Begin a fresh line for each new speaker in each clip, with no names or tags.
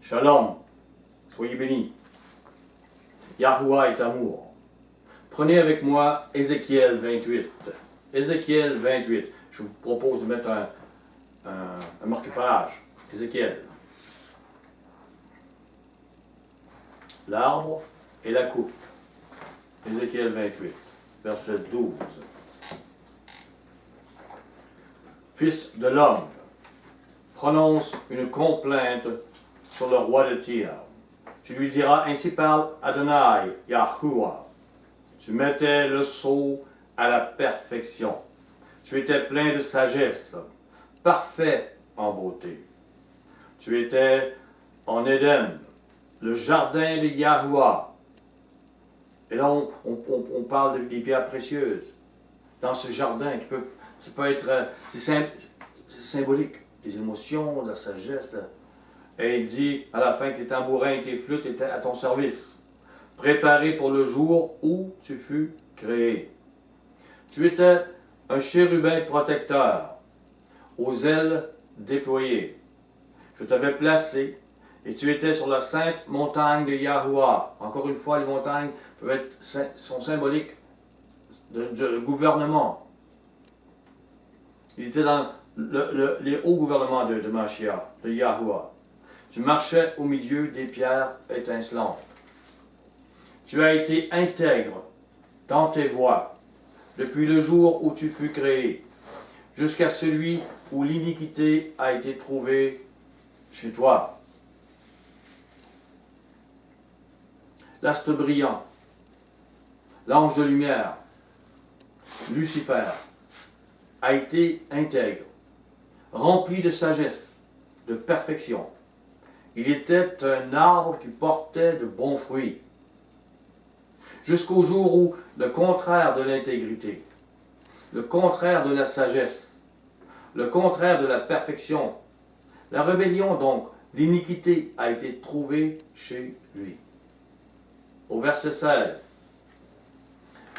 Shalom, soyez bénis. Yahuwah est amour. Prenez avec moi Ézéchiel 28. Ézéchiel 28. Je vous propose de mettre un marque-page. Ézéchiel. L'arbre et la coupe. Ézéchiel 28, verset 12. Fils de l'homme, prononce une complainte sur le roi de Tyr. Tu lui diras, ainsi parle Adonai, Yahuwah. Tu mettais le sceau à la perfection. Tu étais plein de sagesse, parfait en beauté. Tu étais en Éden, le jardin de Yahuwah. Et là, on parle des pierres précieuses. Dans ce jardin, c'est symbolique. Les émotions, la sagesse. Et il dit à la fin que les tambourins et tes flûtes étaient à ton service, préparés pour le jour où tu fus créé. Tu étais un chérubin protecteur, aux ailes déployées. Je t'avais placé et tu étais sur la sainte montagne de Yahuwah. Encore une fois, les montagnes sont symboliques de gouvernement. Il était dans les hauts gouvernements de Mashiach, de Yahuwah. Tu marchais au milieu des pierres étincelantes. Tu as été intègre dans tes voies depuis le jour où tu fus créé, jusqu'à celui où l'iniquité a été trouvée chez toi. L'astre brillant, l'ange de lumière, Lucifer, a été intègre, rempli de sagesse, de perfection. Il était un arbre qui portait de bons fruits. Jusqu'au jour où le contraire de l'intégrité, le contraire de la sagesse, le contraire de la perfection, la rébellion donc, l'iniquité a été trouvée chez lui. Au verset 16,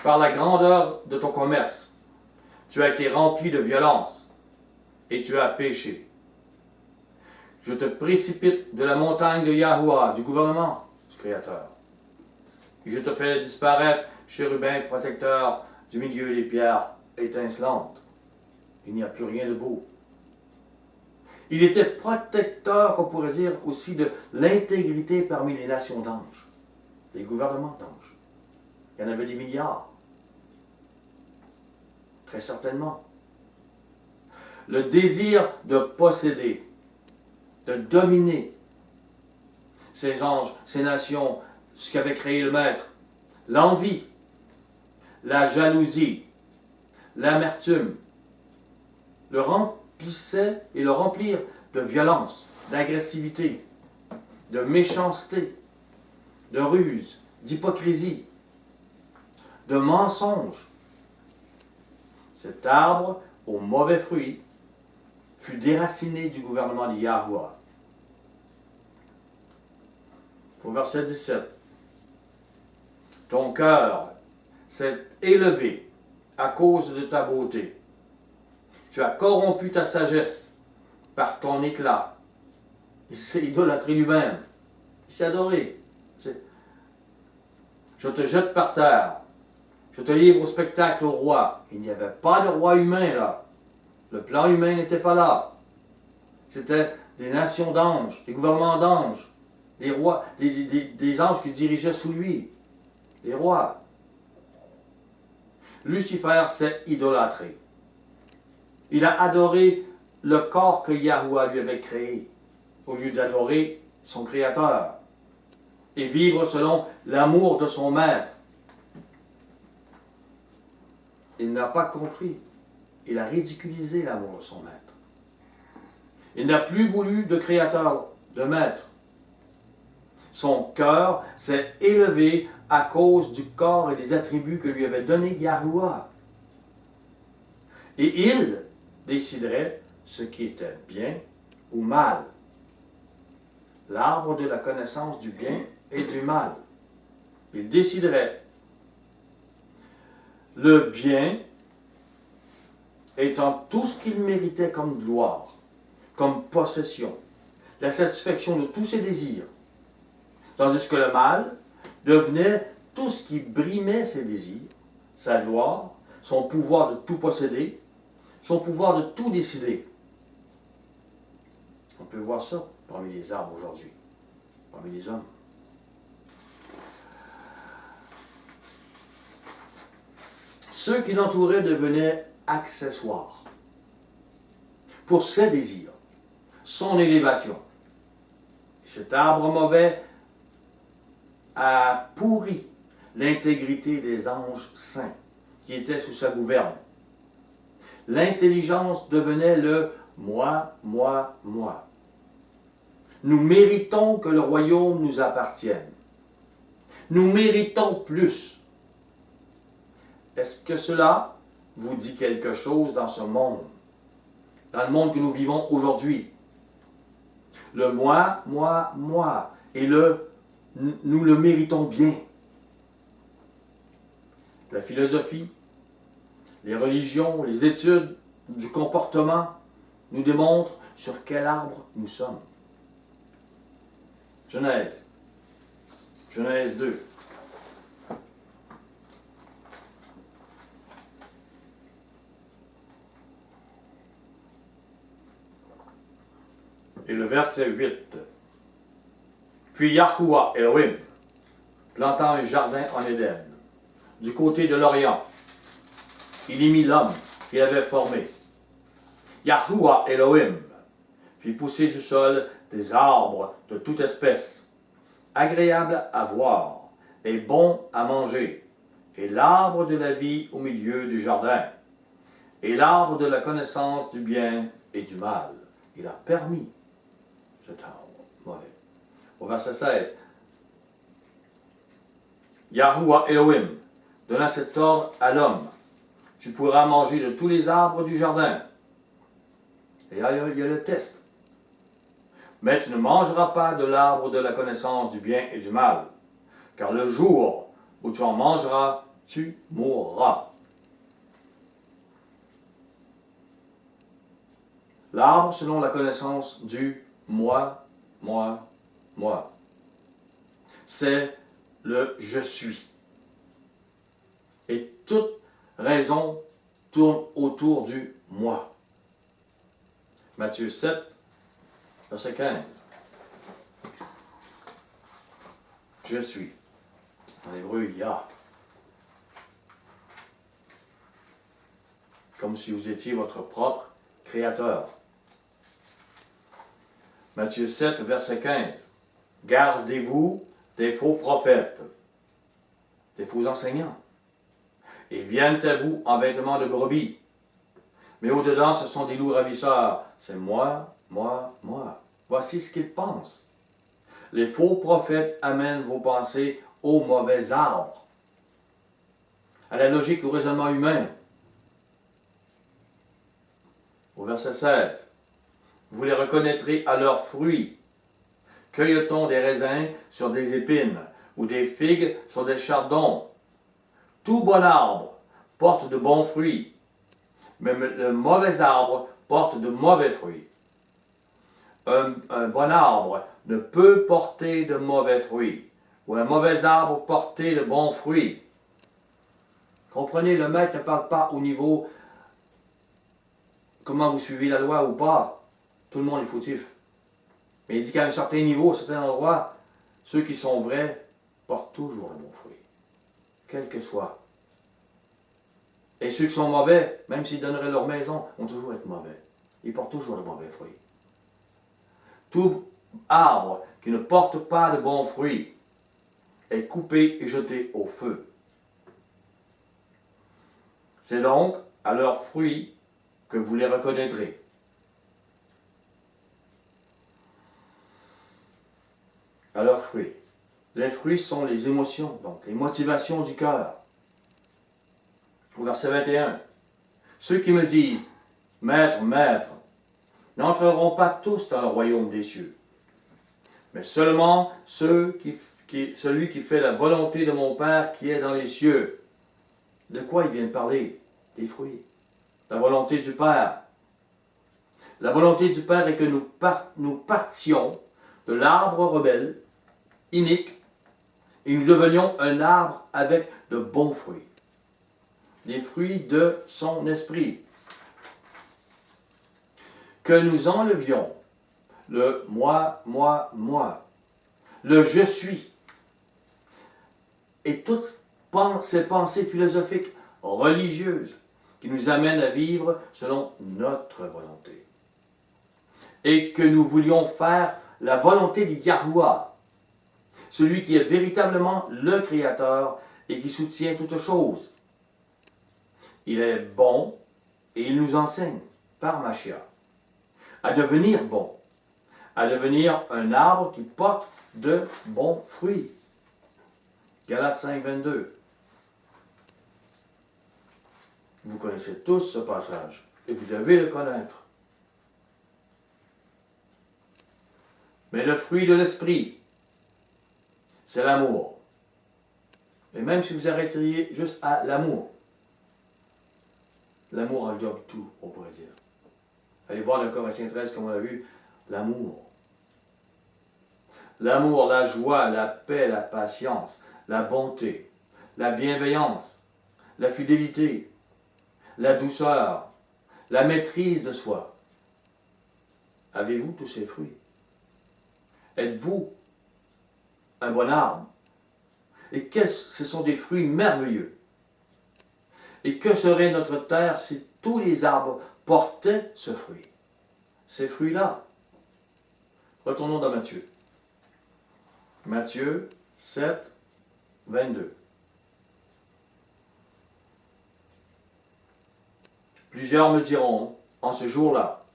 par la grandeur de ton commerce, tu as été rempli de violence et tu as péché. Je te précipite de la montagne de Yahuwah, du gouvernement du Créateur. Et je te fais disparaître, chérubin protecteur du milieu des pierres étincelantes. Il n'y a plus rien de beau. Il était protecteur, qu'on pourrait dire, aussi de l'intégrité parmi les nations d'anges, les gouvernements d'anges. Il y en avait des milliards. Très certainement. Le désir de posséder, de dominer ces anges, ces nations, ce qu'avait créé le Maître, l'envie, la jalousie, l'amertume, le remplissait et le remplirent de violence, d'agressivité, de méchanceté, de ruse, d'hypocrisie, de mensonge. Cet arbre aux mauvais fruits fut déraciné du gouvernement de Yahuwah. Au verset 17. Ton cœur s'est élevé à cause de ta beauté. Tu as corrompu ta sagesse par ton éclat. Il s'est idolâtré lui-même. Il s'est adoré. Je te jette par terre. Je te livre au spectacle au roi. Il n'y avait pas de roi humain là. Le plan humain n'était pas là. C'était des nations d'anges, des gouvernements d'anges, des rois, des anges qui dirigeaient sous lui, des rois. Lucifer s'est idolâtré. Il a adoré le corps que Yahuwah lui avait créé, au lieu d'adorer son Créateur et vivre selon l'amour de son Maître. Il n'a pas compris. Il a ridiculisé l'amour de son Maître. Il n'a plus voulu de Créateur, de Maître. Son cœur s'est élevé à cause du corps et des attributs que lui avait donné Yahuwah. Et il déciderait ce qui était bien ou mal. L'arbre de la connaissance du bien et du mal. Il déciderait. Le bien étant tout ce qu'il méritait comme gloire, comme possession, la satisfaction de tous ses désirs. Tandis que le mal devenait tout ce qui brimait ses désirs, sa gloire, son pouvoir de tout posséder, son pouvoir de tout décider. On peut voir ça parmi les arbres aujourd'hui, parmi les hommes. Ceux qui l'entouraient devenaient accessoires pour ses désirs, son élévation. Et cet arbre mauvais a pourri l'intégrité des anges saints qui étaient sous sa gouverne. L'intelligence devenait le moi, moi, moi. Nous méritons que le royaume nous appartienne. Nous méritons plus. Est-ce que cela vous dit quelque chose dans ce monde, dans le monde que nous vivons aujourd'hui? Le moi, moi, moi, et nous le méritons bien. La philosophie, les religions, les études du comportement nous démontrent sur quel arbre nous sommes. Genèse 2. Et le verset 8. Puis Yahuwah Elohim planta un jardin en Éden, du côté de l'Orient. Il y mit l'homme qu'il avait formé. Yahuwah Elohim fit pousser du sol des arbres de toute espèce, agréables à voir et bons à manger, et l'arbre de la vie au milieu du jardin, et l'arbre de la connaissance du bien et du mal. Il a permis cet arbre mauvais. Au verset 16, Yahuwah Elohim donna cet ordre à l'homme. Tu pourras manger de tous les arbres du jardin. Et il y a le test. Mais tu ne mangeras pas de l'arbre de la connaissance du bien et du mal, car le jour où tu en mangeras, tu mourras. L'arbre selon la connaissance du moi, moi, moi. C'est le je suis. Et toute raison tourne autour du moi. Matthieu 7, verset 15. Je suis. En hébreu, Yah. Comme si vous étiez votre propre créateur. Matthieu 7, verset 15. Gardez-vous des faux prophètes, des faux enseignants. Ils viennent à vous en vêtements de brebis. Mais au-dedans, ce sont des loups ravisseurs. C'est moi, moi, moi. Voici ce qu'ils pensent. Les faux prophètes amènent vos pensées au mauvais arbre, à la logique, au raisonnement humain. Au verset 16, vous les reconnaîtrez à leurs fruits. Cueille-t-on des raisins sur des épines ou des figues sur des chardons? Tout bon arbre porte de bons fruits, mais le mauvais arbre porte de mauvais fruits. Un bon arbre ne peut porter de mauvais fruits, ou un mauvais arbre porter de bons fruits. Comprenez, le maître ne parle pas au niveau comment vous suivez la loi ou pas. Tout le monde est fautif. Mais il dit qu'à un certain niveau, à un certain endroit, ceux qui sont vrais portent toujours le bon fruit, quel que soit. Et ceux qui sont mauvais, même s'ils donneraient leur maison, vont toujours être mauvais. Ils portent toujours le mauvais fruit. Tout arbre qui ne porte pas de bons fruits est coupé et jeté au feu. C'est donc à leurs fruits que vous les reconnaîtrez. À leurs fruits. Les fruits sont les émotions, donc les motivations du cœur. Au verset 21, ceux qui me disent, Maître, Maître, n'entreront pas tous dans le royaume des cieux, mais seulement celui qui fait la volonté de mon Père qui est dans les cieux. De quoi il vient de parler? Des fruits. La volonté du Père. La volonté du Père est que nous partions de l'arbre rebelle, inique, et nous devenions un arbre avec de bons fruits. Les fruits de son esprit. Que nous enlevions le moi, moi, le je suis, et toutes ces pensées philosophiques, religieuses, qui nous amènent à vivre selon notre volonté. Et que nous voulions faire la volonté de Yahuwah, celui qui est véritablement le Créateur et qui soutient toutes choses. Il est bon et il nous enseigne, par Mashiach, à devenir bon, à devenir un arbre qui porte de bons fruits. Galates 5, 22. Vous connaissez tous ce passage et vous devez le connaître. Mais le fruit de l'esprit, c'est l'amour. Et même si vous arrêteriez juste à l'amour, l'amour englobe tout, on pourrait dire. Allez voir le Corinthiens 13, comme on l'a vu, l'amour. L'amour, la joie, la paix, la patience, la bonté, la bienveillance, la fidélité, la douceur, la maîtrise de soi. Avez-vous tous ces fruits? Êtes-vous un bon arbre? Et ce sont des fruits merveilleux. Et que serait notre terre si tous les arbres portaient ce fruit? Ces fruits-là. Retournons dans Matthieu. Matthieu 7, 22. Plusieurs me diront en ce jour-là,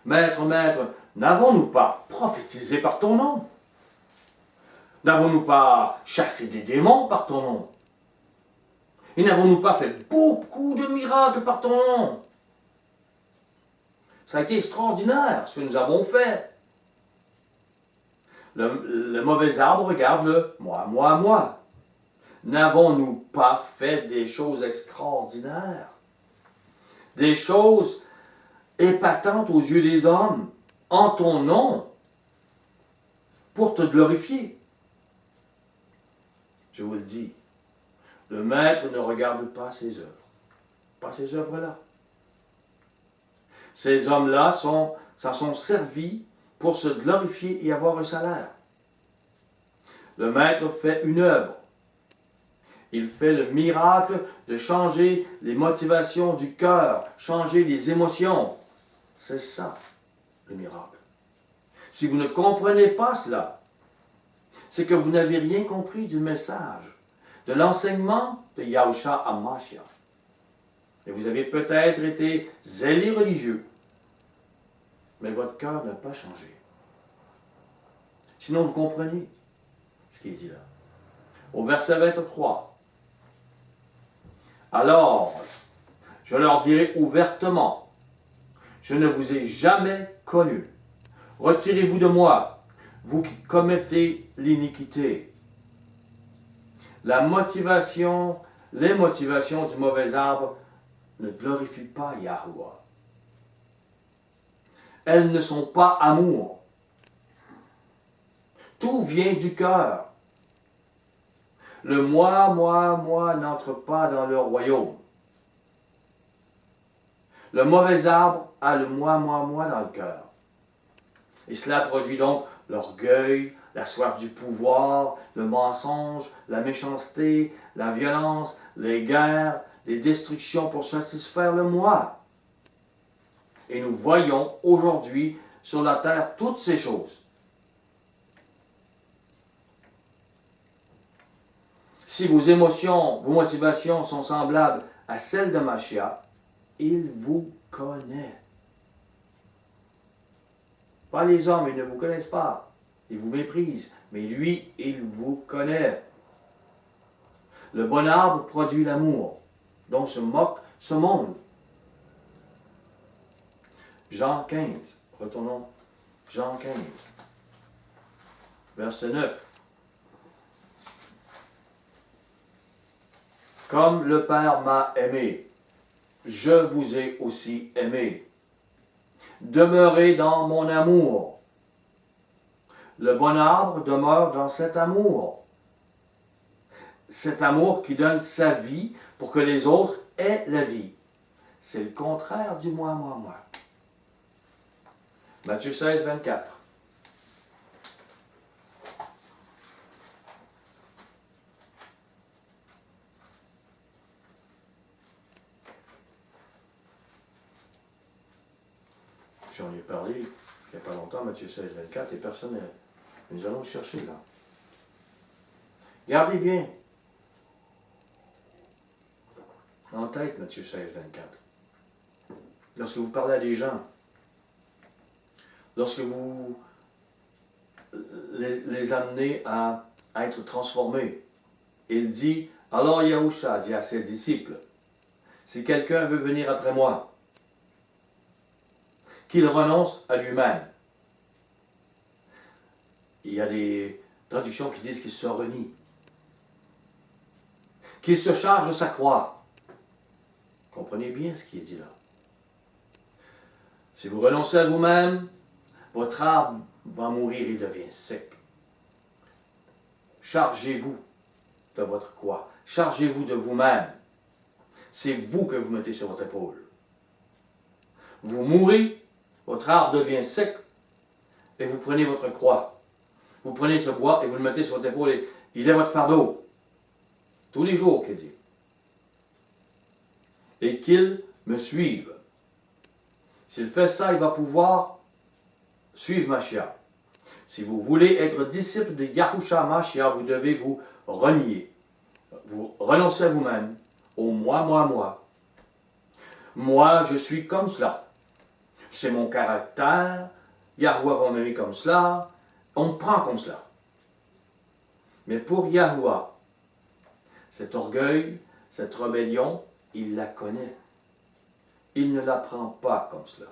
Maître, Maître, n'avons-nous pas prophétisé par ton nom? N'avons-nous pas chassé des démons par ton nom? Et n'avons-nous pas fait beaucoup de miracles par ton nom? Ça a été extraordinaire ce que nous avons fait. Le mauvais arbre regarde le moi, moi, moi. N'avons-nous pas fait des choses extraordinaires? Des choses épatantes aux yeux des hommes, en ton nom, pour te glorifier? Je vous le dis, le maître ne regarde pas ses œuvres. Pas ces œuvres-là. Ces hommes-là s'en sont servis pour se glorifier et avoir un salaire. Le maître fait une œuvre. Il fait le miracle de changer les motivations du cœur, changer les émotions. C'est ça, le miracle. Si vous ne comprenez pas cela, c'est que vous n'avez rien compris du message, de l'enseignement de Yahushua HaMashiach. Et vous avez peut-être été zélé religieux, mais votre cœur n'a pas changé. Sinon, vous comprenez ce qui est dit là. Au verset 23. Alors, je leur dirai ouvertement, je ne vous ai jamais connu. Retirez-vous de moi, vous qui commettez l'iniquité. Les motivations du mauvais arbre ne glorifient pas Yahuwah. Elles ne sont pas amour. Tout vient du cœur. Le moi n'entre pas dans le royaume. Le mauvais arbre a le moi dans le cœur. Et cela produit donc l'orgueil, la soif du pouvoir, le mensonge, la méchanceté, la violence, les guerres, les destructions pour satisfaire le moi. Et nous voyons aujourd'hui sur la terre toutes ces choses. Si vos émotions, vos motivations sont semblables à celles de Mashiach, il vous connaît. Pas les hommes, ils ne vous connaissent pas. Ils vous méprisent. Mais lui, il vous connaît. Le bon arbre produit l'amour, dont se moque ce monde. Jean 15. Retournons. Jean 15. Verset 9. Comme le Père m'a aimé, je vous ai aussi aimé. demeurez dans mon amour. Le bon arbre demeure dans cet amour. Cet amour qui donne sa vie pour que les autres aient la vie. C'est le contraire du moi, moi, moi. Matthieu 16, 24. J'en ai parlé il n'y a pas longtemps, Matthieu 16, 24, et personne n'est. Nous allons le chercher là. Gardez bien en tête Matthieu 16, 24. Lorsque vous parlez à des gens, lorsque vous les amenez à être transformés, il dit, alors Yahusha dit à ses disciples, si quelqu'un veut venir après moi, qu'il renonce à lui-même. Il y a des traductions qui disent qu'il se renie, qu'il se charge de sa croix. Comprenez bien ce qui est dit là. Si vous renoncez à vous-même, votre arbre va mourir et devient sec. Chargez-vous de votre croix. Chargez-vous de vous-même. C'est vous que vous mettez sur votre épaule. Vous mourrez, votre arbre devient sec, et vous prenez votre croix. Vous prenez ce bois et vous le mettez sur votre épaule et il est votre fardeau. Tous les jours, qu'il dit. Et qu'il me suive. S'il fait ça, il va pouvoir suivre Mashiach. Si vous voulez être disciple de Yahusha Mashiach, vous devez vous renier. Vous renoncez à vous-même, au moi, moi, moi. Moi, je suis comme cela. C'est mon caractère. Yahuwah va m'aimer comme cela. On me prend comme cela. Mais pour Yahuwah, cet orgueil, cette rébellion, il la connaît. Il ne la prend pas comme cela.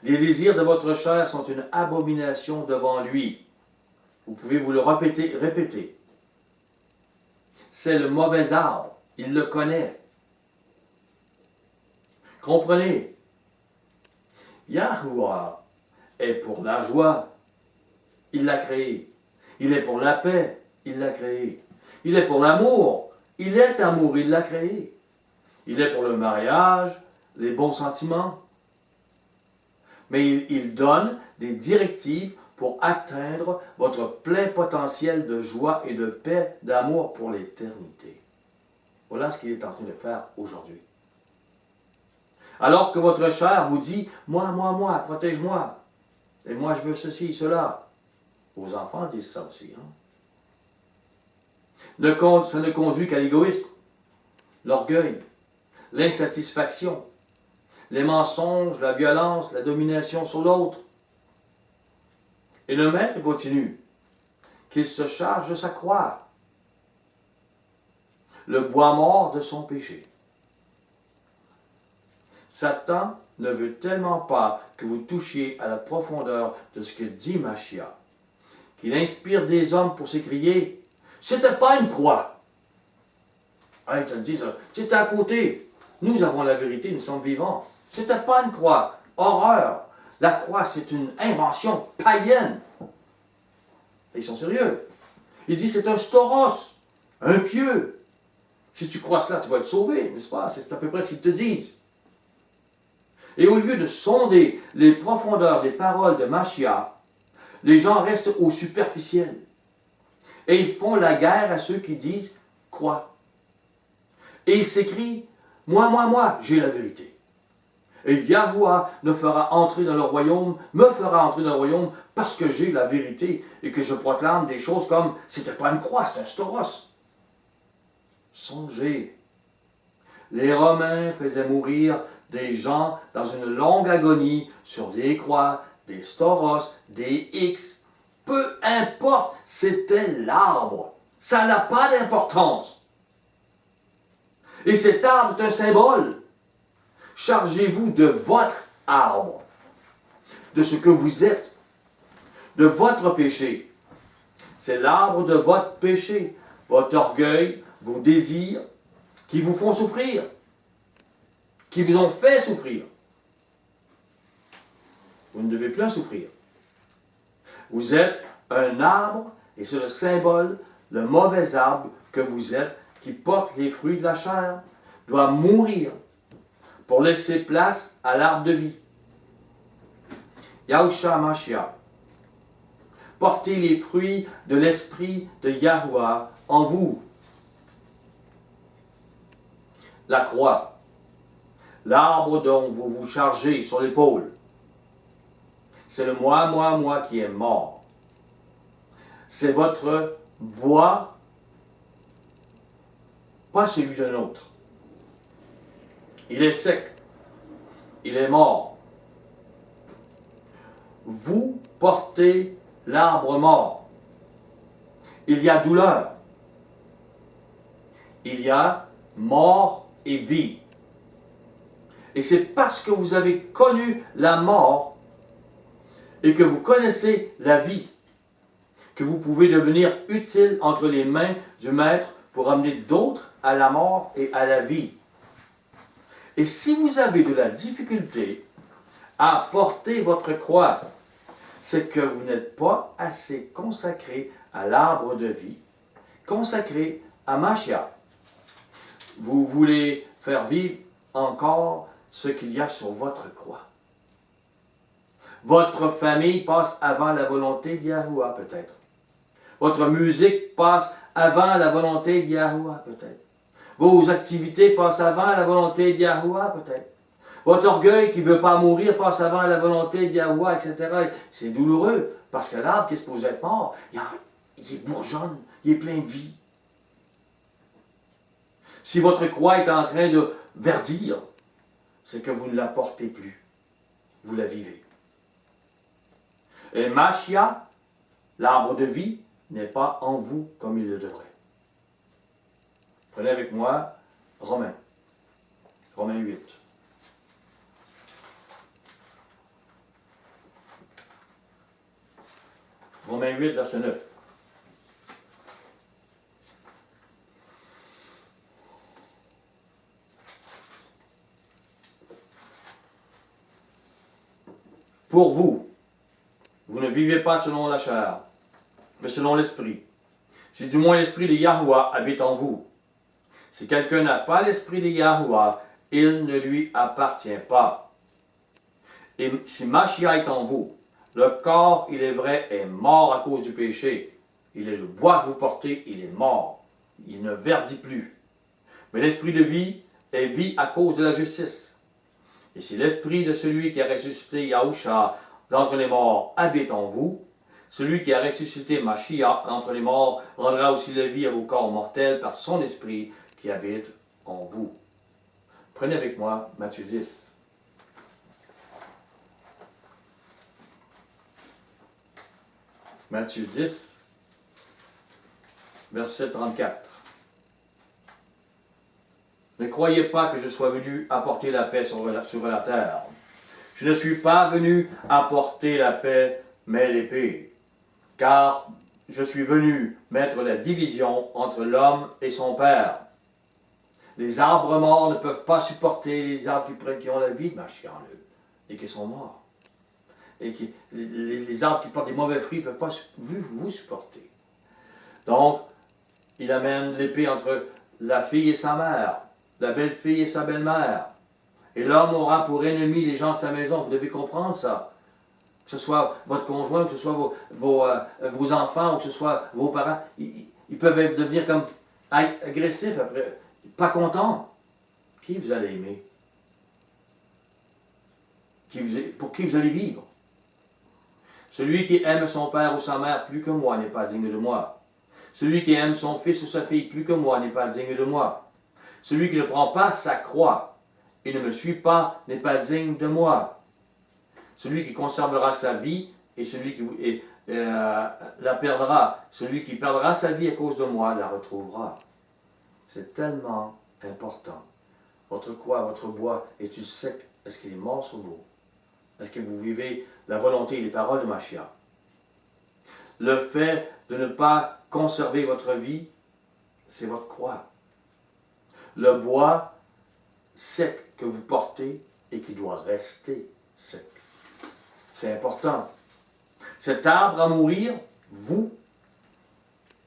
Les désirs de votre chair sont une abomination devant lui. Vous pouvez vous le répéter. C'est le mauvais arbre. Il le connaît. Comprenez? Yahuwah est pour la joie. Il l'a créé. Il est pour la paix. Il l'a créé. Il est pour l'amour. Il est amour. Il l'a créé. Il est pour le mariage, les bons sentiments. Mais il donne des directives pour atteindre votre plein potentiel de joie et de paix, d'amour pour l'éternité. Voilà ce qu'il est en train de faire aujourd'hui. Alors que votre chair vous dit, moi, protège-moi. Et moi, je veux ceci, cela. Vos enfants disent ça aussi. Ça ne conduit qu'à l'égoïsme, l'orgueil, l'insatisfaction, les mensonges, la violence, la domination sur l'autre. Et le maître continue, qu'il se charge de sa croix, le bois mort de son péché. Satan ne veut tellement pas que vous touchiez à la profondeur de ce que dit Mashiach, qu'il inspire des hommes pour s'écrier, « C'était pas une croix! » Ils te disent, « C'était à côté. Nous avons la vérité, nous sommes vivants. C'était pas une croix. Horreur! La croix, c'est une invention païenne. » Ils sont sérieux. Il dit, c'est un storos, un pieu. Si tu crois cela, tu vas être sauvé, n'est-ce pas? C'est à peu près ce qu'ils te disent. Et au lieu de sonder les profondeurs des paroles de Mashiach, les gens restent au superficiel. Et ils font la guerre à ceux qui disent « crois ». Et ils s'écrient « moi, j'ai la vérité ». Et Yahuwah me fera entrer dans le royaume parce que j'ai la vérité et que je proclame des choses comme « c'était pas une croix, c'est un storos ». Songez, les Romains faisaient mourir des gens dans une longue agonie sur des croix, des storos, des X. Peu importe, c'était l'arbre. Ça n'a pas d'importance. Et cet arbre est un symbole. Chargez-vous de votre arbre, de ce que vous êtes, de votre péché. C'est l'arbre de votre péché, votre orgueil, vos désirs, qui vous font souffrir, qui vous ont fait souffrir. Vous ne devez plus en souffrir. Vous êtes un arbre, et c'est le symbole, le mauvais arbre que vous êtes, qui porte les fruits de la chair, doit mourir pour laisser place à l'arbre de vie. Yahushua Mashiach. Portez les fruits de l'esprit de Yahuwah en vous. La croix, l'arbre dont vous vous chargez sur l'épaule, c'est le moi qui est mort. C'est votre bois, pas celui d'un autre. Il est sec, il est mort. Vous portez l'arbre mort. Il y a douleur. Il y a mort et vie. Et c'est parce que vous avez connu la mort et que vous connaissez la vie que vous pouvez devenir utile entre les mains du Maître pour amener d'autres à la mort et à la vie. Et si vous avez de la difficulté à porter votre croix, c'est que vous n'êtes pas assez consacré à l'arbre de vie, consacré à Mashiach. Vous voulez faire vivre encore ce qu'il y a sur votre croix. Votre famille passe avant la volonté de Yahuwah, peut-être. Votre musique passe avant la volonté de Yahuwah, peut-être. Vos activités passent avant la volonté de Yahuwah, peut-être. Votre orgueil qui ne veut pas mourir passe avant la volonté de Yahuwah, etc. C'est douloureux, parce que l'arbre qui est supposé être mort, il est bourgeonne, il est plein de vie. Si votre croix est en train de verdir, c'est que vous ne la portez plus. Vous la vivez. Et Mashiach, l'arbre de vie, n'est pas en vous comme il le devrait. Prenez avec moi Romains 8. Romains 8, verset 9. Pour vous, vous ne vivez pas selon la chair, mais selon l'esprit. Si du moins l'esprit de Yahuwah habite en vous. Si quelqu'un n'a pas l'esprit de Yahuwah, il ne lui appartient pas. Et si Mashiach est en vous, le corps, il est vrai, est mort à cause du péché. Il est le bois que vous portez, il est mort. Il ne verdit plus. Mais l'esprit de vie est vie à cause de la justice. Et si l'esprit de celui qui a ressuscité Yahushua d'entre les morts habite en vous, celui qui a ressuscité Mashiach d'entre les morts rendra aussi la vie à vos corps mortels par son esprit qui habite en vous. Prenez avec moi Matthieu 10. Matthieu 10, verset 34. Ne croyez pas que je sois venu apporter la paix sur la terre. Je ne suis pas venu apporter la paix, mais l'épée. Car je suis venu mettre la division entre l'homme et son père. Les arbres morts ne peuvent pas supporter les arbres qui ont la vie de Mashiach en eux et qui sont morts. Et les arbres qui portent des mauvais fruits ne peuvent pas vous supporter. Donc, il amène l'épée entre la fille et sa mère, la belle-fille et sa belle-mère. Et l'homme aura pour ennemi les gens de sa maison. Vous devez comprendre ça. Que ce soit votre conjoint, que ce soit vos enfants, ou que ce soit vos parents. Ils peuvent devenir comme agressifs après, pas contents. Qui vous allez aimer? Pour qui vous allez vivre? Celui qui aime son père ou sa mère plus que moi n'est pas digne de moi. Celui qui aime son fils ou sa fille plus que moi n'est pas digne de moi. Celui qui ne prend pas sa croix et ne me suit pas n'est pas digne de moi. Celui qui conservera sa vie et celui qui la perdra. Celui qui perdra sa vie à cause de moi la retrouvera. C'est tellement important. Votre croix, votre bois, est-il sec? Est-ce qu'il est mort sur vous? Est-ce que vous vivez la volonté et les paroles de Mashiach? Le fait de ne pas conserver votre vie, c'est votre croix. Le bois sec que vous portez et qui doit rester sec. C'est important. Cet arbre à mourir, vous,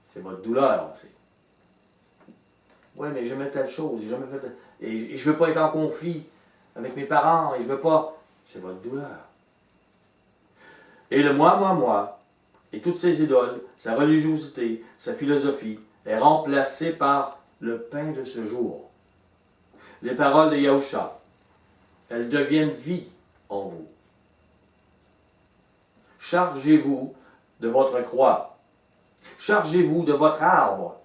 c'est votre douleur aussi. Oui, mais j'aimais telle chose, j'ai jamais fait et je ne veux pas être en conflit avec mes parents, et je veux pas. C'est votre douleur. Et le moi, et toutes ces idoles, sa religiosité, sa philosophie, est remplacée par le pain de ce jour. Les paroles de Yahusha, elles deviennent vie en vous. Chargez-vous de votre croix. Chargez-vous de votre arbre.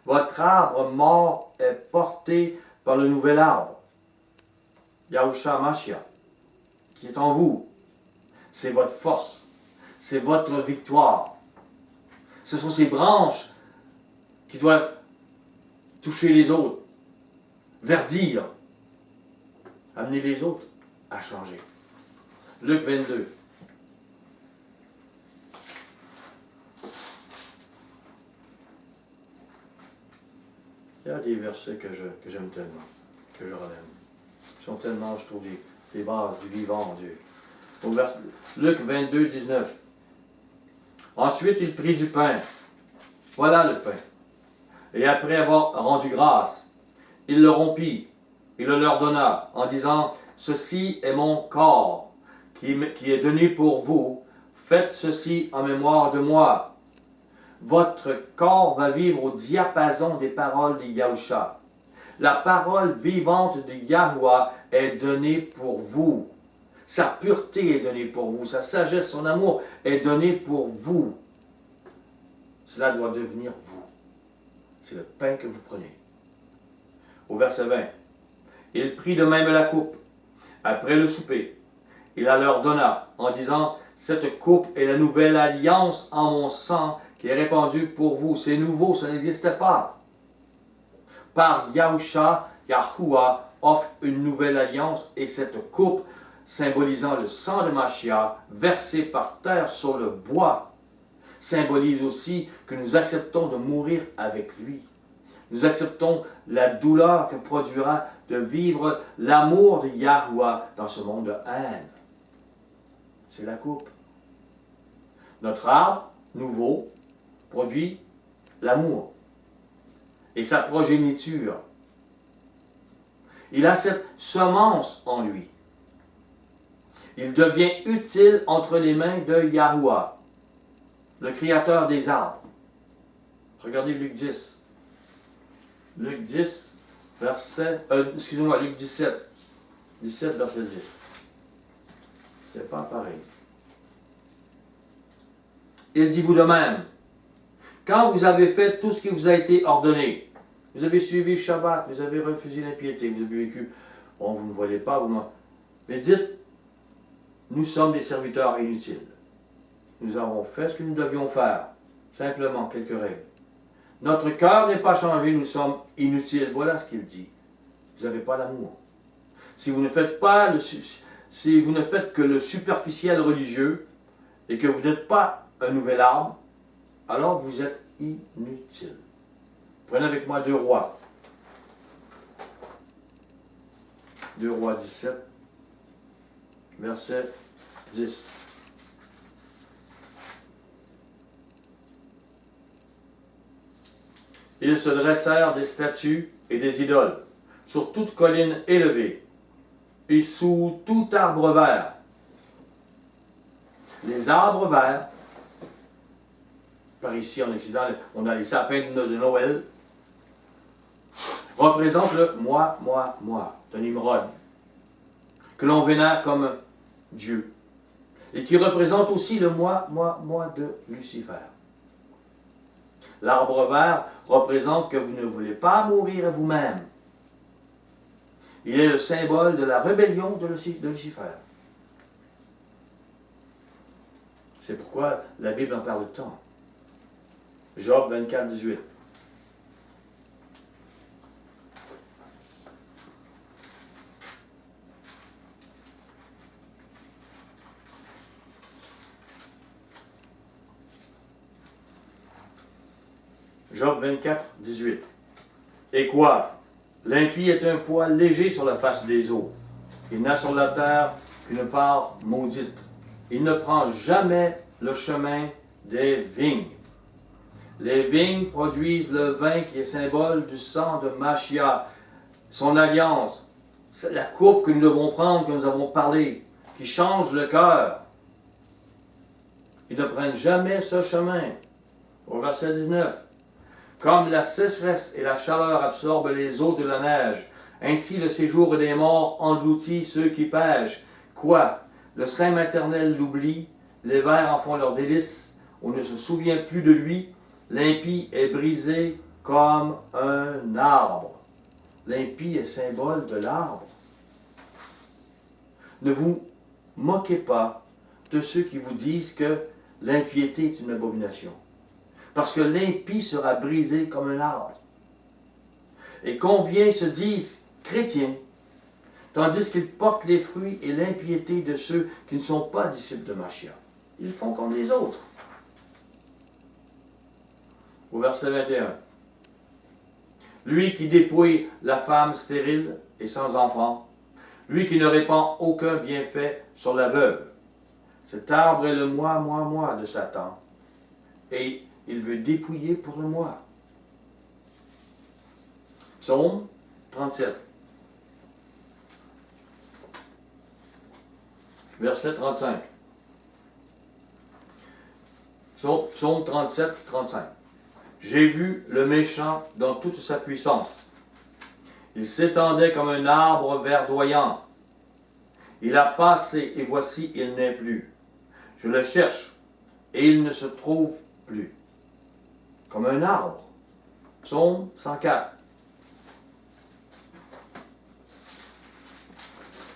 Votre arbre mort est porté par le nouvel arbre, Yahusha Mashiach, qui est en vous. C'est votre force. C'est votre victoire. Ce sont ces branches qui doivent toucher les autres, verdir, amener les autres à changer. Luc 22. Il y a des versets que j'aime tellement, que je relève. Ils sont tellement, je trouve, des bases du vivant, Dieu. Au Luc 22, 19. Ensuite, il prit du pain. Voilà le pain. Et après avoir rendu grâce, il le rompit. Il le leur donna en disant, ceci est mon corps qui est donné pour vous. Faites ceci en mémoire de moi. Votre corps va vivre au diapason des paroles de Yahusha. La parole vivante de Yahuwah est donnée pour vous. Sa pureté est donnée pour vous. Sa sagesse, son amour est donné pour vous. Cela doit devenir vous. C'est le pain que vous prenez. Au verset 20. Il prit de même la coupe. Après le souper, il la leur donna en disant, cette coupe est la nouvelle alliance en mon sang qui est répandue pour vous. C'est nouveau, ça n'existait pas. Par Yahusha, Yahuwah offre une nouvelle alliance et cette coupe, symbolisant le sang de Mashiach, versé par terre sur le bois, symbolise aussi que nous acceptons de mourir avec lui. Nous acceptons la douleur que produira de vivre l'amour de Yahuwah dans ce monde de haine. C'est la coupe. Notre arbre nouveau produit l'amour et sa progéniture. Il a cette semence en lui. Il devient utile entre les mains de Yahuwah, le créateur des arbres. Regardez Luc 10. Luc 10, Luc 17. 17, verset 10. C'est pas pareil. Il dit vous de même, quand vous avez fait tout ce qui vous a été ordonné, vous avez suivi le Shabbat, vous avez refusé l'impiété, vous avez vécu, bon, vous ne voyez pas, mais dites, nous sommes des serviteurs inutiles. Nous avons fait ce que nous devions faire. Simplement, quelques règles. Notre cœur n'est pas changé, nous sommes inutiles. Voilà ce qu'il dit. Vous n'avez pas l'amour. Si vous ne faites que le superficiel religieux et que vous n'êtes pas un nouvel arbre, alors vous êtes inutile. Prenez avec moi 2 Rois. 2 Rois 17, verset 10. Ils se dressèrent des statues et des idoles sur toute colline élevée et sous tout arbre vert. Les arbres verts, par ici en Occident, on a les sapins de Noël, représentent le moi de Nimrod, que l'on vénère comme Dieu, et qui représente aussi le moi de Lucifer. L'arbre vert représente que vous ne voulez pas mourir vous-même. Il est le symbole de la rébellion de Lucifer. C'est pourquoi la Bible en parle tant. Job 24, 18. Job 24, 18. Et quoi? L'impie est un poids léger sur la face des eaux. Il n'a sur la terre qu'une part maudite. il ne prend jamais le chemin des vignes. Les vignes produisent le vin qui est symbole du sang de Mashiach, son alliance, c'est la coupe que nous devons prendre, que nous avons parlé, qui change le cœur. Ils ne prennent jamais ce chemin. Au verset 19. Comme la sécheresse et la chaleur absorbent les eaux de la neige, ainsi le séjour des morts engloutit ceux qui pêchent. Quoi? Le sein maternel l'oublie, les vers en font leur délice, on ne se souvient plus de lui, l'impie est brisé comme un arbre. L'impie est symbole de l'arbre. Ne vous moquez pas de ceux qui vous disent que l'impiété est une abomination. Parce que l'impie sera brisé comme un arbre. Et combien se disent chrétiens, tandis qu'ils portent les fruits et l'impiété de ceux qui ne sont pas disciples de Mashiach. Ils font comme les autres. Au verset 21. Lui qui dépouille la femme stérile et sans enfant, lui qui ne répand aucun bienfait sur la veuve. Cet arbre est le moi de Satan, et il veut dépouiller pour le moi. Psaume 37. Verset 35. Psaume 37, 35. J'ai vu le méchant dans toute sa puissance. Il s'étendait comme un arbre verdoyant. Il a passé, et voici, il n'est plus. Je le cherche, et il ne se trouve plus. Comme un arbre. Psaume 104.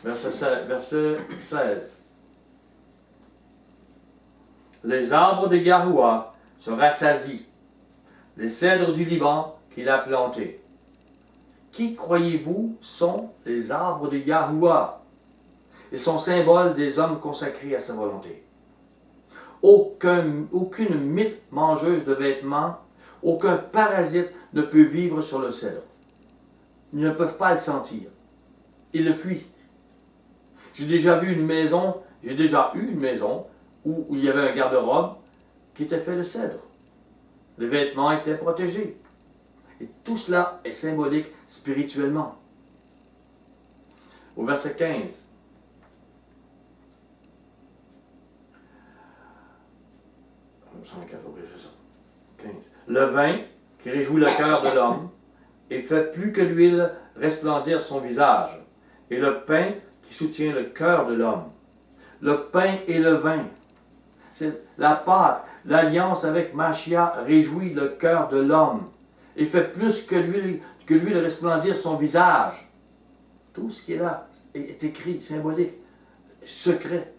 Verset 16. Les arbres de Yahuwah se rassasient, les cèdres du Liban qu'il a plantés. Qui croyez-vous sont les arbres de Yahuwah? Ils sont symboles des hommes consacrés à sa volonté. Aucune mythe mangeuse de vêtements, aucun parasite ne peut vivre sur le cèdre. Ils ne peuvent pas le sentir. Ils le fuient. J'ai déjà eu une maison où il y avait un garde-robe qui était fait de cèdre. Les vêtements étaient protégés. Et tout cela est symbolique spirituellement. Au verset 15. Le vin qui réjouit le cœur de l'homme et fait plus que l'huile resplendir son visage, et le pain qui soutient le cœur de l'homme. Le pain et le vin. C'est la Pâque, l'alliance avec Mashiach réjouit le cœur de l'homme et fait plus que l'huile resplendir son visage. Tout ce qui est là est écrit, symbolique, secret,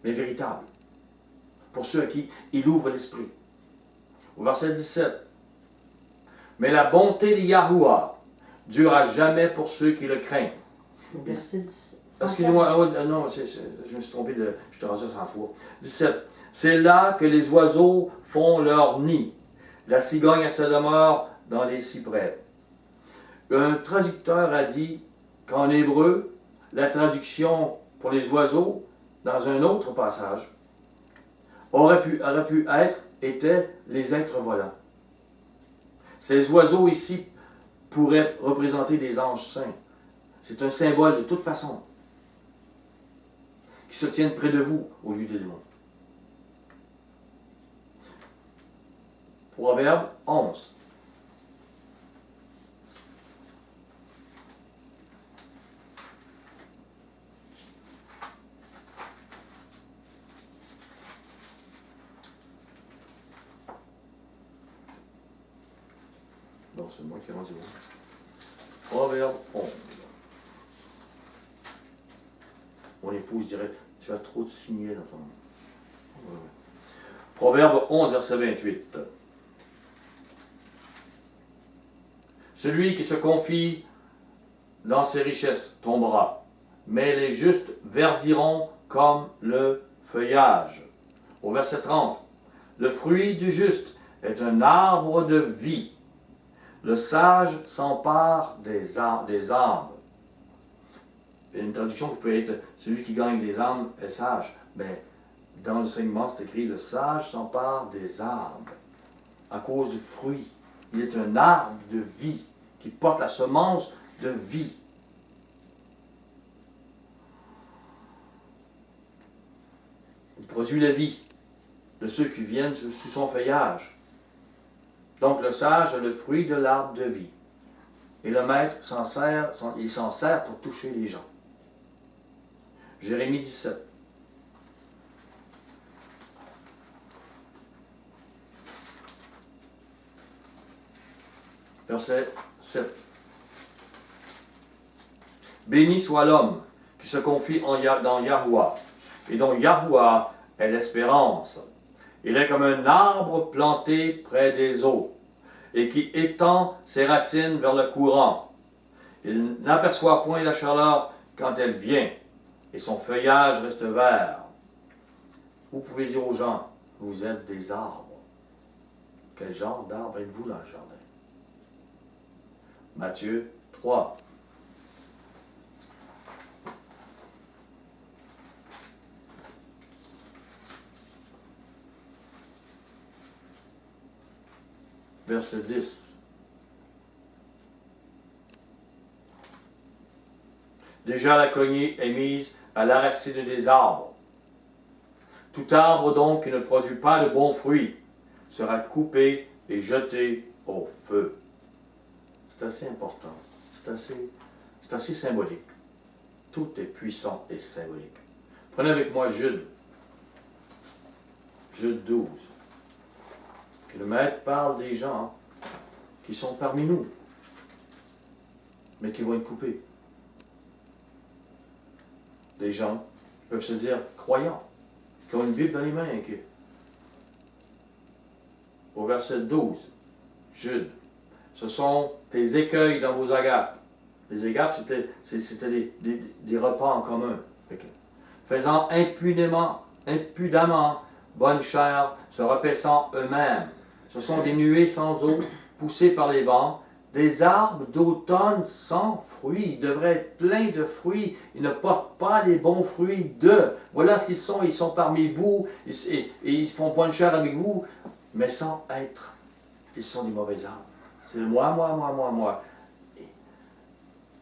mais véritable. Pour ceux à qui il ouvre l'esprit. Au verset 17. Mais la bonté de Yahuwah dure à jamais pour ceux qui le craignent.
Verset 17.
Excusez-moi, non, je me suis trompé, je te rassure 100 fois. 17. C'est là que les oiseaux font leur nid. La cigogne a sa demeure dans les cyprès. Un traducteur a dit qu'en hébreu, la traduction pour les oiseaux, dans un autre passage, aurait pu étaient les êtres volants. Ces oiseaux ici pourraient représenter des anges saints. C'est un symbole de toute façon, qui se tiennent près de vous au lieu des démons. Proverbe 11. Non, c'est moi qui ai rendu bon. Proverbe 11. Mon épouse dirait, tu as trop de signets dans ton... Ouais. Proverbe 11, verset 28. Celui qui se confie dans ses richesses tombera, mais les justes verdiront comme le feuillage. Au verset 30. Le fruit du juste est un arbre de vie. Le sage s'empare des âmes. Une traduction qui peut être celui qui gagne des âmes est sage. Mais dans l'enseignement, c'est écrit, le sage s'empare des arbres à cause du fruit. Il est un arbre de vie qui porte la semence de vie. Il produit la vie de ceux qui viennent sous son feuillage. Donc le sage a le fruit de l'arbre de vie. Et le maître il s'en sert pour toucher les gens. Jérémie 17. Verset 7. Béni soit l'homme qui se confie dans Yahuwah, et dont Yahuwah est l'espérance. Il est comme un arbre planté près des eaux, et qui étend ses racines vers le courant. Il n'aperçoit point la chaleur quand elle vient, et son feuillage reste vert. Vous pouvez dire aux gens, vous êtes des arbres. Quel genre d'arbre êtes-vous dans le jardin? Matthieu 3. Verset 10. Déjà la cognée est mise à la racine des arbres. Tout arbre donc qui ne produit pas de bons fruits sera coupé et jeté au feu. C'est assez important. C'est assez symbolique. Tout est puissant et symbolique. Prenez avec moi Jude. Jude 12. Et le maître parle des gens qui sont parmi nous, mais qui vont être coupés. Des gens qui peuvent se dire croyants, qui ont une Bible dans les mains. Au verset 12, Jude, ce sont des écueils dans vos agapes. Les agapes, c'était des repas en commun. Faisant impudemment bonne chair, se repaissant eux-mêmes. Ce sont des nuées sans eau, poussées par les vents, des arbres d'automne sans fruits. Ils devraient être pleins de fruits. Ils ne portent pas les bons fruits d'eux. Voilà ce qu'ils sont. Ils sont parmi vous et ils font bonne chair avec vous, mais sans être. Ils sont des mauvais arbres. C'est moi.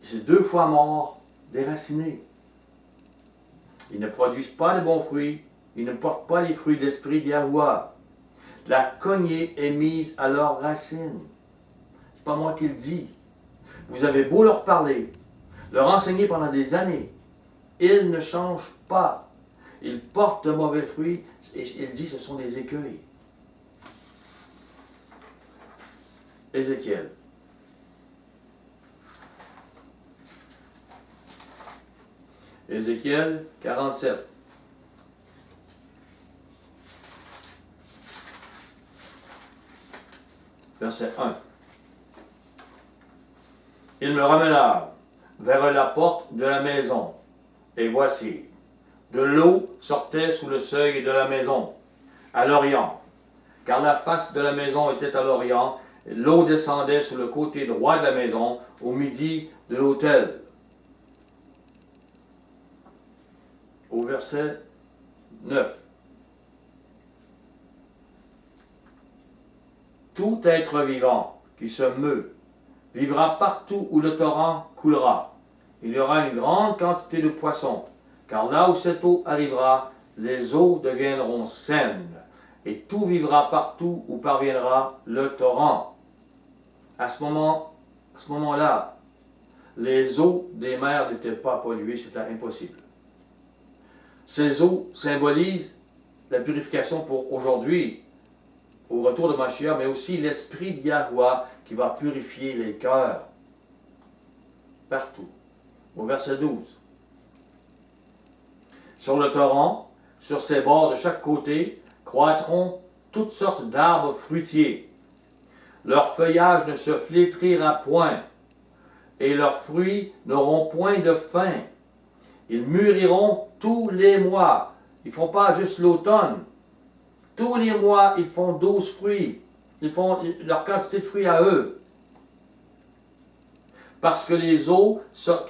C'est 2 fois mort, déracinés. Ils ne produisent pas de bons fruits. Ils ne portent pas les fruits d'esprit d'Yahuwah. La cognée est mise à leurs racines. C'est pas moi qui le dis. Vous avez beau leur parler, leur enseigner pendant des années. Ils ne changent pas. Ils portent de mauvais fruits et il dit que ce sont des écueils. Ézéchiel. Ézéchiel 47. Verset 1. Il me ramena vers la porte de la maison, et voici, de l'eau sortait sous le seuil de la maison, à l'orient, car la face de la maison était à l'orient, et l'eau descendait sur le côté droit de la maison, au midi de l'autel. Au verset 9. Tout être vivant qui se meut vivra partout où le torrent coulera. Il y aura une grande quantité de poissons, car là où cette eau arrivera, les eaux deviendront saines, et tout vivra partout où parviendra le torrent. À ce moment-là, les eaux des mers n'étaient pas polluées, c'était impossible. Ces eaux symbolisent la purification pour aujourd'hui, au retour de Mashiach, mais aussi l'esprit de Yahuwah qui va purifier les cœurs partout. Au verset 12. Sur le torrent, sur ses bords de chaque côté, croîtront toutes sortes d'arbres fruitiers. Leur feuillage ne se flétrira point, et leurs fruits n'auront point de fin. Ils mûriront tous les mois. Ils ne font pas juste l'automne. Tous les mois, ils font 12 fruits. Ils font leur quantité de fruits à eux. Parce que les eaux sortiront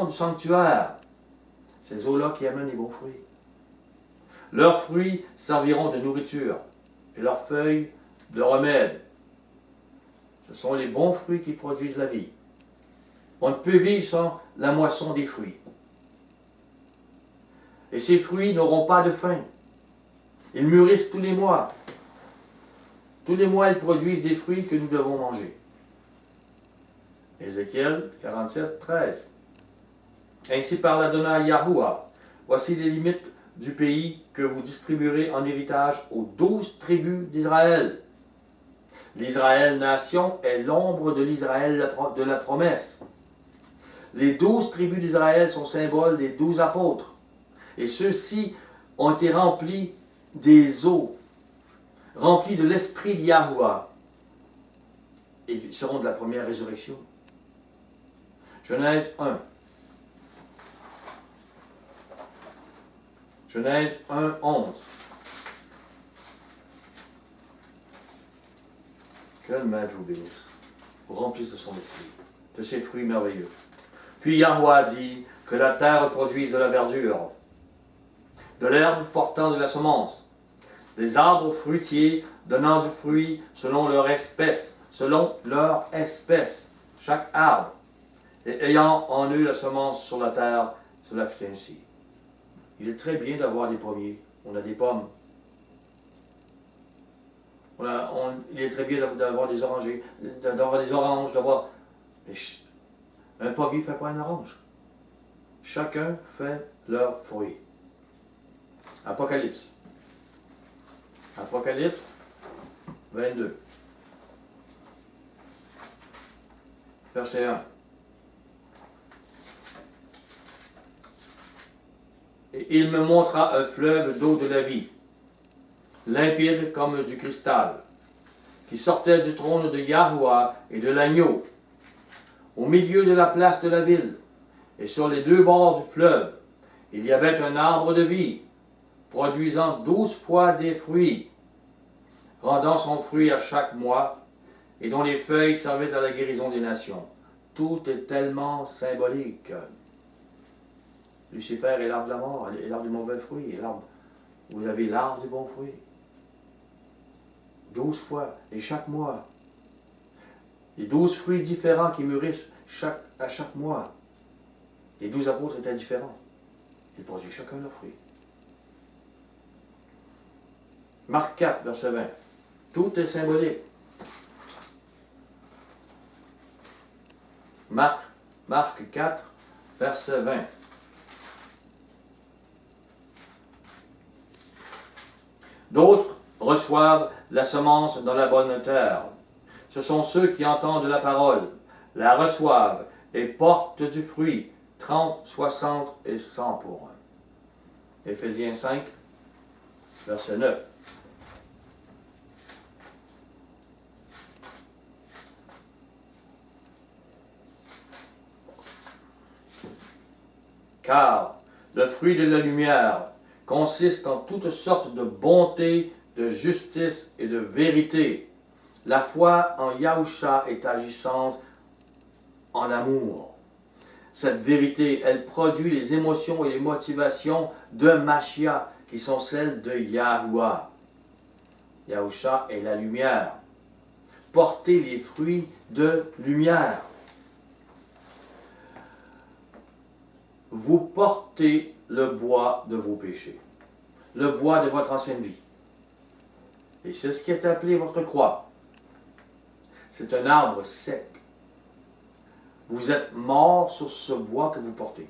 du sanctuaire. ces eaux-là qui amènent les bons fruits. Leurs fruits serviront de nourriture et leurs feuilles de remède. Ce sont les bons fruits qui produisent la vie. On ne peut vivre sans la moisson des fruits. Et ces fruits n'auront pas de fin. Ils mûrissent tous les mois. Tous les mois, ils produisent des fruits que nous devons manger. Ézéchiel 47, 13. Ainsi parle Adonai Yahuwah. Voici les limites du pays que vous distribuerez en héritage aux 12 tribus d'Israël. L'Israël nation est l'ombre de l'Israël de la promesse. Les 12 tribus d'Israël sont symboles des 12 apôtres. Et ceux-ci ont été remplis des eaux, remplis de l'esprit de Yahuwah. Et ils seront de la première résurrection. Genèse 1. Genèse 1, 11. Que le Maître vous bénisse, vous remplisse de son esprit, de ses fruits merveilleux. Puis Yahuwah dit que la terre produise de la verdure, de l'herbe portant de la semence, des arbres fruitiers donnant du fruit selon leur espèce, chaque arbre, et ayant en eux la semence sur la terre, cela fut ainsi. Il est très bien d'avoir des pommiers. On a des pommes. Il est très bien d'avoir des orangers, d'avoir des oranges, d'avoir... Mais un pommier ne fait pas une orange. Chacun fait leur fruit. Apocalypse. Apocalypse 22. Verset 1. Et il me montra un fleuve d'eau de la vie, limpide comme du cristal, qui sortait du trône de Yahuwah et de l'agneau, au milieu de la place de la ville, et sur les deux bords du fleuve, il y avait un arbre de vie, produisant 12 fois des fruits, rendant son fruit à chaque mois, et dont les feuilles servaient à la guérison des nations. Tout est tellement symbolique. Lucifer est l'arbre de la mort, est l'arbre du mauvais fruit, et vous avez l'arbre du bon fruit. 12 fois, et chaque mois. Les 12 fruits différents qui mûrissent à chaque mois. Les 12 apôtres étaient différents. Ils produisent chacun leur fruit. Marc 4, verset 20. Tout est symbolique. Marc 4, verset 20. D'autres reçoivent la semence dans la bonne terre. Ce sont ceux qui entendent la parole, la reçoivent et portent du fruit, 30, 60 et 100 pour un. Éphésiens 5, verset 9. Car le fruit de la lumière consiste en toutes sortes de bonté, de justice et de vérité. La foi en Yahusha est agissante en amour. Cette vérité, elle produit les émotions et les motivations de Mashiach, qui sont celles de Yahuwah. Yahusha est la lumière. Portez les fruits de lumière. Vous portez le bois de vos péchés, le bois de votre ancienne vie. Et c'est ce qui est appelé votre croix. C'est un arbre sec. Vous êtes mort sur ce bois que vous portez.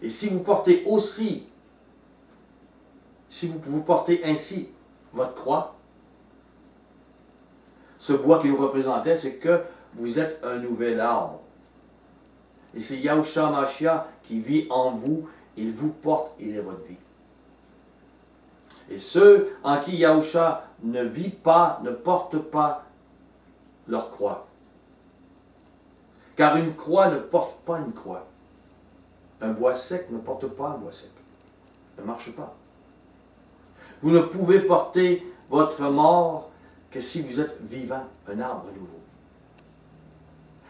Et si vous portez aussi, si vous portez ainsi votre croix, ce bois qui nous représentait, c'est que vous êtes un nouvel arbre. Et c'est Yahushua Mashiach qui vit en vous, il vous porte, il est votre vie. Et ceux en qui Yahushua ne vit pas, ne porte pas leur croix. Car une croix ne porte pas une croix. Un bois sec ne porte pas un bois sec. Ne marche pas. Vous ne pouvez porter votre mort que si vous êtes vivant, un arbre nouveau.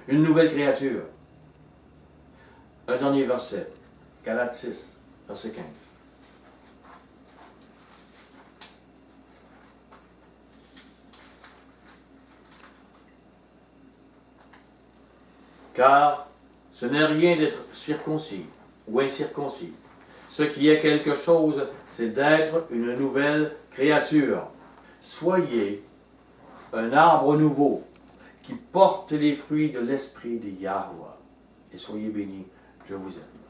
Une nouvelle créature. Un dernier verset. Galates 6, verset 15. Car ce n'est rien d'être circoncis ou incirconcis. Ce qui est quelque chose, c'est d'être une nouvelle créature. Soyez un arbre nouveau qui porte les fruits de l'esprit de Yahweh. Et soyez bénis, je vous aime.